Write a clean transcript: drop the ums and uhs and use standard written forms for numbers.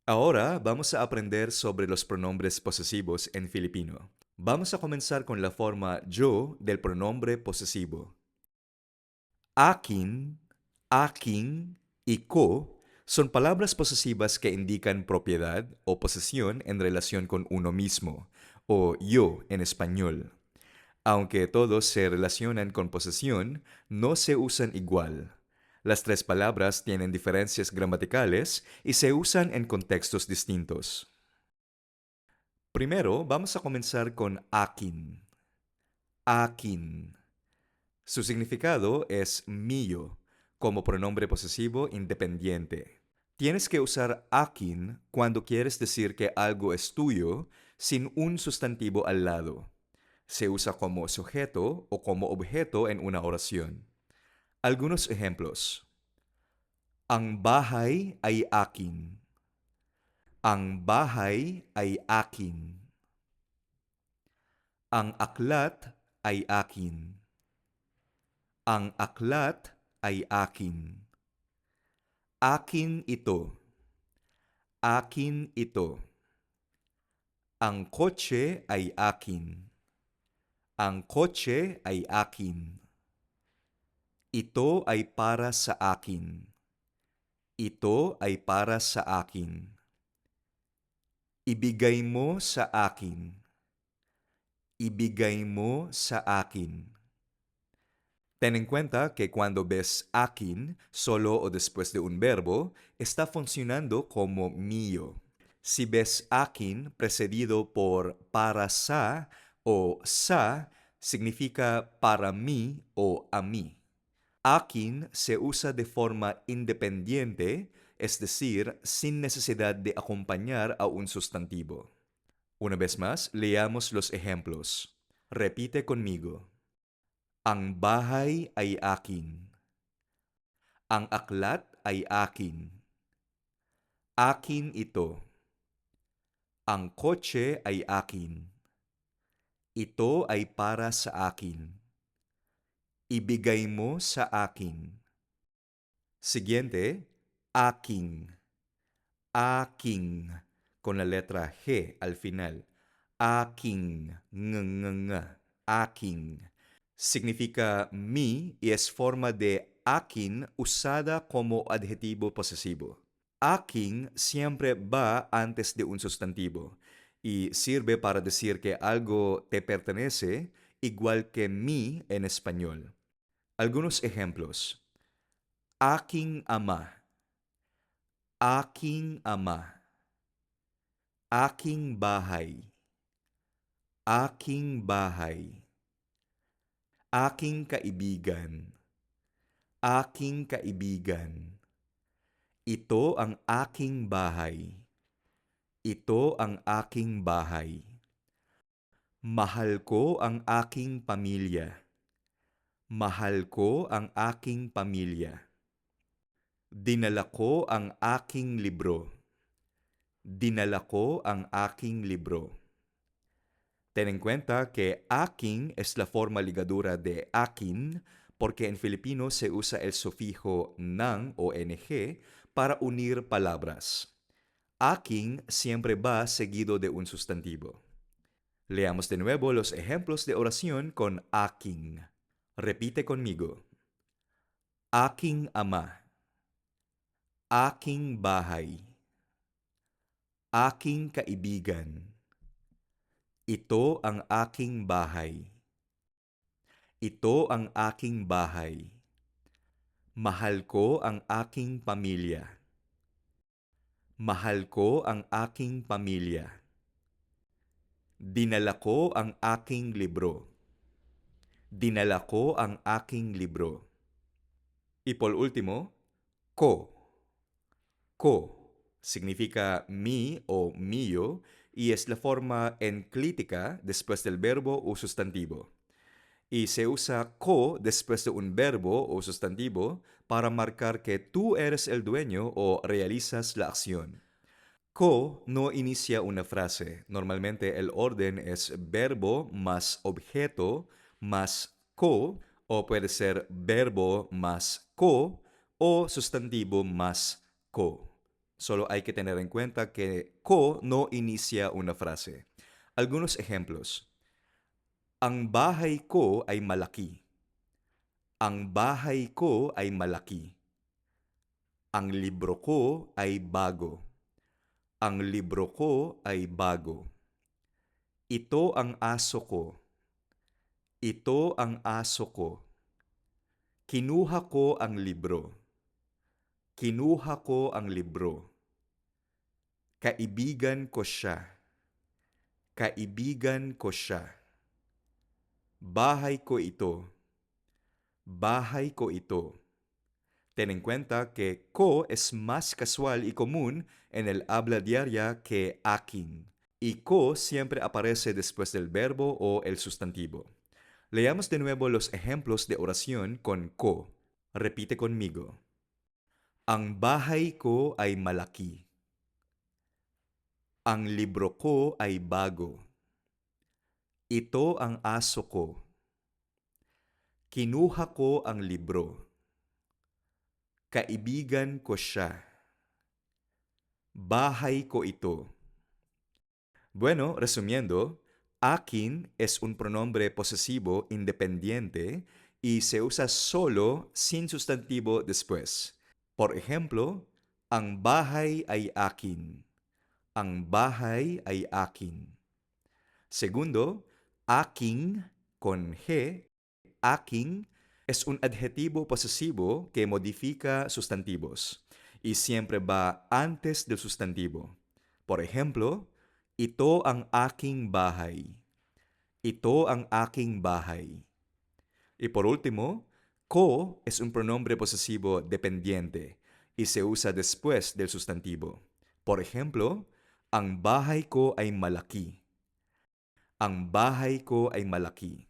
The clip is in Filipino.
Ahora vamos a aprender sobre los pronombres posesivos en Filipino. Vamos a comenzar con la forma yo del pronombre posesivo. Akin, aking y ko son palabras posesivas que indican propiedad o posesión en relación con uno mismo, o yo en español. Aunque todos se relacionan con posesión, no se usan igual. Las tres palabras tienen diferencias gramaticales y se usan en contextos distintos. Primero, vamos a comenzar con akin. Akin. Su significado es mío, como pronombre posesivo independiente. Tienes que usar akin cuando quieres decir que algo es tuyo sin un sustantivo al lado. Se usa como sujeto o como objeto en una oración. Algunos ejemplos. Ang bahay ay akin. Ang bahay ay akin. Ang aklat ay akin. Ang aklat ay akin. Akin ito. Akin ito. Ang kotse ay akin. Ang kotse ay akin. Ito ay para sa akin. Ito ay para sa akin. Ibigay mo sa akin. Ibigay mo sa akin. Ten en cuenta que cuando ves akin solo o después de un verbo, está funcionando como mío. Si ves akin precedido por para sa o sa, significa para mí o a mí. Akin se usa de forma independiente, es decir, sin necesidad de acompañar a un sustantivo. Una vez más, leamos los ejemplos. Repite conmigo. Ang bahay ay akin. Ang aklat ay akin. Akin ito. Ang kotse ay akin. Ito ay para sa akin. Ibigay mo sa akin. Siguiente, aking. Aking, con la letra G al final. Aking, aking. Significa mi y es forma de akin usada como adjetivo posesivo. Aking siempre va antes de un sustantivo y sirve para decir que algo te pertenece igual que mi en español. Algunos ejemplos. Aking ama. Aking ama. Aking bahay. Aking bahay. Aking kaibigan. Aking kaibigan. Ito ang aking bahay. Ito ang aking bahay. Mahal ko ang aking pamilya. Mahal ko ang aking pamilya. Dinala ko ang aking libro. Dinala ko ang aking libro. Ten en cuenta que aking es la forma ligadura de akin porque en Filipino se usa el sufijo nang o ng para unir palabras. Aking siempre va seguido de un sustantivo. Leamos de nuevo los ejemplos de oración con aking. Repite conmigo. Aking ama. Aking bahay. Aking kaibigan. Ito ang aking bahay. Ito ang aking bahay. Mahal ko ang aking pamilya. Mahal ko ang aking pamilya. Dinala ko ang aking libro. Dinala ko ang aking libro. Y por último, ko. Ko significa mi o mío y es la forma enclítica después del verbo o sustantivo. Y se usa ko después de un verbo o sustantivo para marcar que tú eres el dueño o realizas la acción. Ko no inicia una frase. Normalmente el orden es verbo más objeto más ko, o puede ser verbo más ko o sustantivo más ko. Solo hay que tener en cuenta que ko no inicia una frase. Algunos ejemplos. Ang bahay ko ay malaki. Ang bahay ko ay malaki. Ang libro ko ay bago. Ang libro ko ay bago. Ito ang aso ko. Ito ang aso ko. Kinuha ko ang libro. Kinuha ko ang libro. Kaibigan ko siya. Kaibigan ko siya. Bahay ko ito. Bahay ko ito. Ten en cuenta que ko es más casual y común en el habla diaria que akin. Y ko siempre aparece después del verbo o el sustantivo. Leamos de nuevo los ejemplos de oración con ko. Repite conmigo. Ang bahay ko ay malaki. Ang libro ko ay bago. Ito ang aso ko. Kinuha ko ang libro. Kaibigan ko siya. Bahay ko ito. Bueno, resumiendo, akin es un pronombre posesivo independiente y se usa solo sin sustantivo después. Por ejemplo, ang bahay ay akin. Ang bahay ay akin. Segundo, aking con G, aking es un adjetivo posesivo que modifica sustantivos y siempre va antes del sustantivo. Por ejemplo, ito ang aking bahay. Ito ang aking bahay. Y por último, ko es un pronombre posesivo dependiente y se usa después del sustantivo. Por ejemplo, ang bahay ko ay malaki. Ang bahay ko ay malaki.